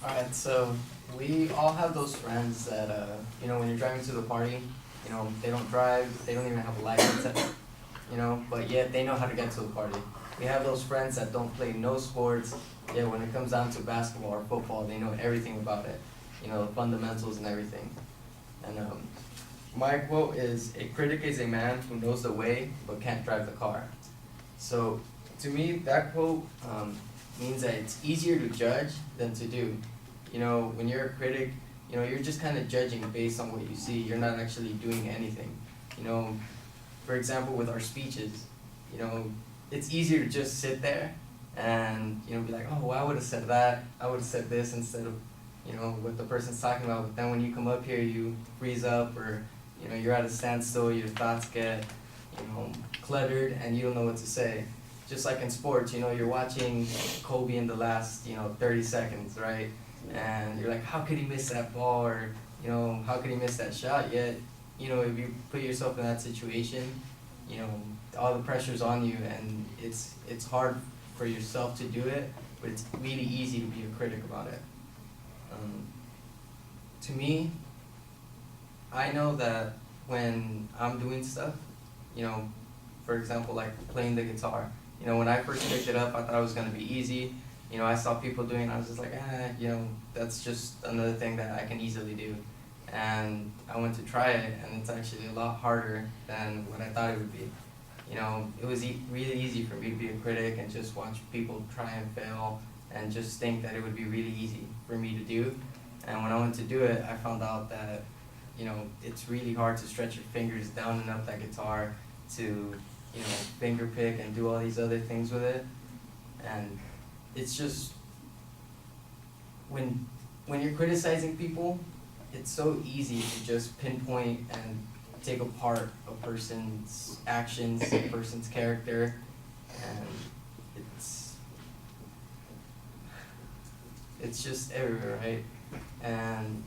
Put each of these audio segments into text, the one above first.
Alright, so we all have those friends that, when you're driving to the party, they don't drive, they don't even have a license, but yet they know how to get to the party. We have those friends that don't play no sports, yet when it comes down to basketball or football, they know everything about it, the fundamentals and everything. And my quote is, "A critic is a man who knows the way but can't drive the car." So to me, that quote means that it's easier to judge than to do. When you're a critic, you're just kind of judging based on what you see. You're not actually doing anything. For example, with our speeches, it's easier to just sit there and, be like, oh, well, I would have said that. I would have said this instead of, what the person's talking about. But then when you come up here, you freeze up or, you're at a standstill, your thoughts get, cluttered and you don't know what to say. Just like in sports, you're watching Kobe in the last, 30 seconds, right? And you're like, how could he miss that ball? Or, how could he miss that shot? Yet, if you put yourself in that situation, all the pressure's on you and it's hard for yourself to do it, but it's really easy to be a critic about it. To me, I know that when I'm doing stuff, for example, like playing the guitar, when I first picked it up, I thought it was going to be easy. I saw people doing it, I was just like, that's just another thing that I can easily do. And I went to try it, and it's actually a lot harder than what I thought it would be. It was really easy for me to be a critic and just watch people try and fail and just think that it would be really easy for me to do. And when I went to do it, I found out that, it's really hard to stretch your fingers down and up that guitar to, finger pick and do all these other things with it. And it's just, when you're criticizing people, it's so easy to just pinpoint and take apart a person's actions, a person's character, and it's just everywhere, right? And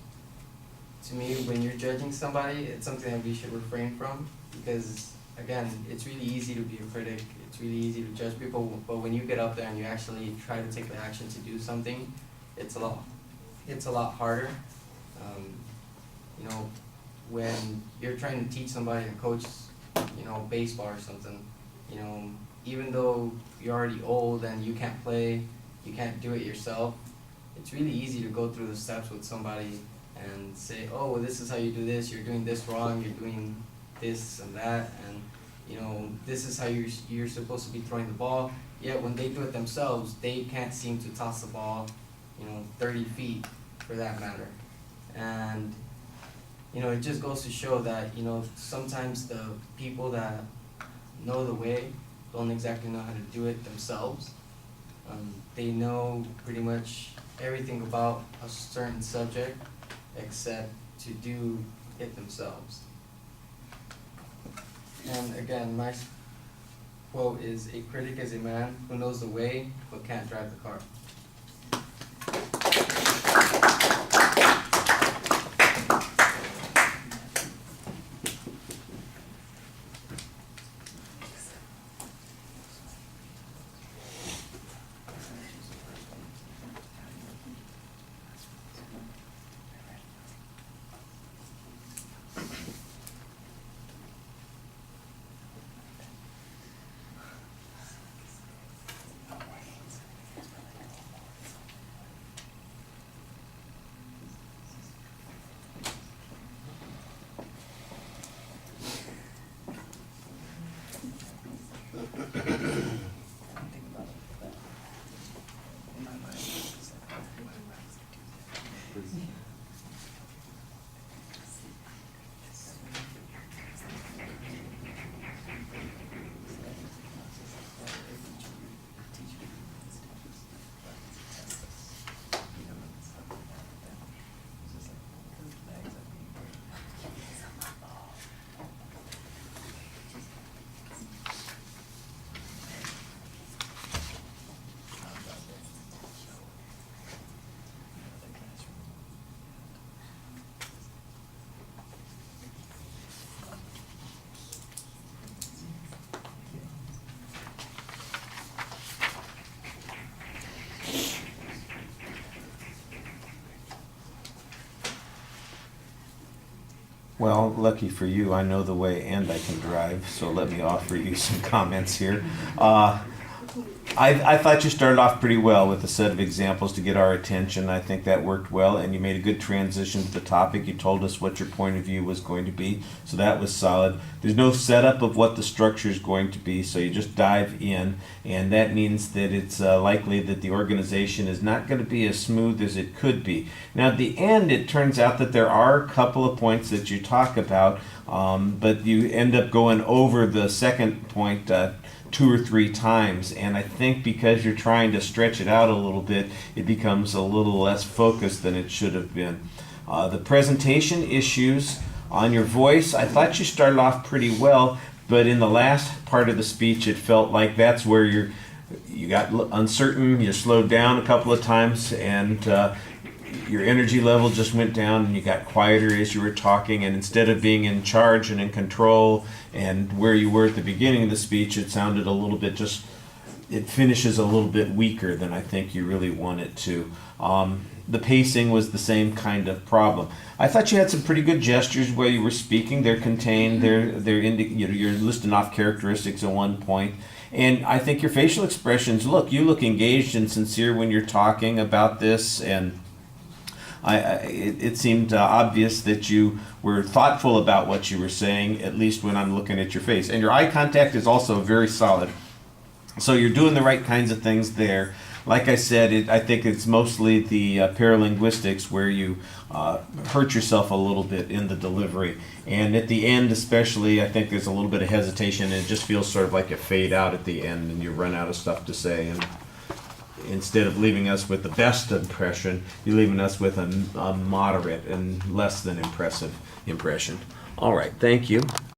to me, when you're judging somebody, it's something that we should refrain from, because again, it's really easy to be a critic, it's really easy to judge people, but when you get up there and you actually try to take the action to do something, it's a lot harder. When you're trying to teach somebody to coach, baseball or something, even though you're already old and you can't play, you can't do it yourself, it's really easy to go through the steps with somebody and say, oh, well, this is how you do this, you're doing this wrong, you're doing this and that, and this is how you're supposed to be throwing the ball. Yet when they do it themselves, they can't seem to toss the ball, 30 feet for that matter. And it just goes to show that sometimes the people that know the way don't exactly know how to do it themselves. They know pretty much everything about a certain subject except to do it themselves. And again, my quote is, "A critic is a man who knows the way but can't drive the car." Well, lucky for you, I know the way and I can drive, so let me offer you some comments here. I thought you started off pretty well with a set of examples to get our attention. I think that worked well, and you made a good transition to the topic. You told us what your point of view was going to be, so that was solid. There's no setup of what the structure is going to be, so you just dive in, and that means that it's likely that the organization is not going to be as smooth as it could be. Now, at the end, it turns out that there are a couple of points that you talk about, but you end up going over the second point 2 or 3 times, and I think because you're trying to stretch it out a little bit, it becomes a little less focused than it should have been. The presentation issues on your voice, I thought you started off pretty well, but in the last part of the speech, it felt like that's where you got uncertain, you slowed down a couple of times, and your energy level just went down, and you got quieter as you were talking, and instead of being in charge and in control and where you were at the beginning of the speech, it sounded a little bit it finishes a little bit weaker than I think you really want it to. The pacing was the same kind of problem. I thought you had some pretty good gestures while you were speaking. They're contained, you're listing off characteristics at one point. And I think your facial expressions, you look engaged and sincere when you're talking about this, and it seemed obvious that you were thoughtful about what you were saying, at least when I'm looking at your face. And your eye contact is also very solid. So you're doing the right kinds of things there. Like I said, I think it's mostly the paralinguistics where you hurt yourself a little bit in the delivery. And at the end especially, I think there's a little bit of hesitation, and it just feels sort of like you fade out at the end and you run out of stuff to say. And instead of leaving us with the best impression, you're leaving us with a moderate and less than impressive impression. All right, thank you.